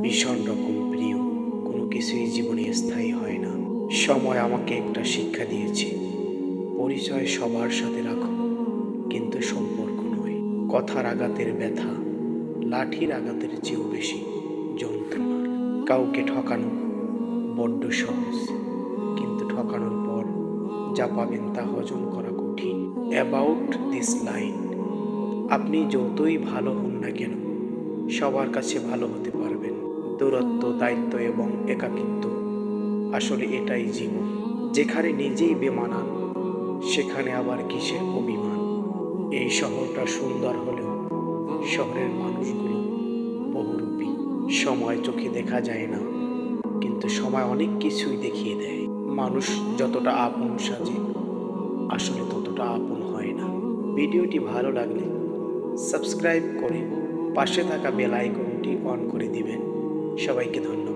ভীষণ রকম প্রিয়। কোনো কিছুই জীবনে স্থায়ী হয় না। সময় আমাকে একটা শিক্ষা দিয়েছে, পরিচয় সবার সাথে রাখো, কিন্তু সম্পর্ক নয়। কথার আঘাতের ব্যথা লাঠির আঘাতের চেয়েও বেশি যন্ত্রণার। কাউকে ঠকানো বড্ড সহজ, কিন্তু ঠকানোর পর যা পাবেন তা হজম করা কঠিন। অ্যাবাউট দিস লাইন, আপনি যতই ভালো হন না কেন সবার কাছে ভালো হতে পারবেন। দূরত্ব, দায়িত্ব এবং একাকিত্ব, আসলে এটাই জীবন। যেখানে নিজেই বেমানান সেখানে আবার কিসের অভিমান। এই শহরটা সুন্দর হলেও শহরের মানুষগুলো বহুরূপী। সময় চোখে দেখা যায় না, কিন্তু সময় অনেক কিছুই দেখিয়ে দেয়। মানুষ যতটা আপন সাজে আসলে ততটা আপন হয় না। ভিডিওটি ভালো লাগলে সাবস্ক্রাইব করে পাশে থাকা বেল আইকনটি অন করে দিবেন। সবাইকে ধন্যবাদ।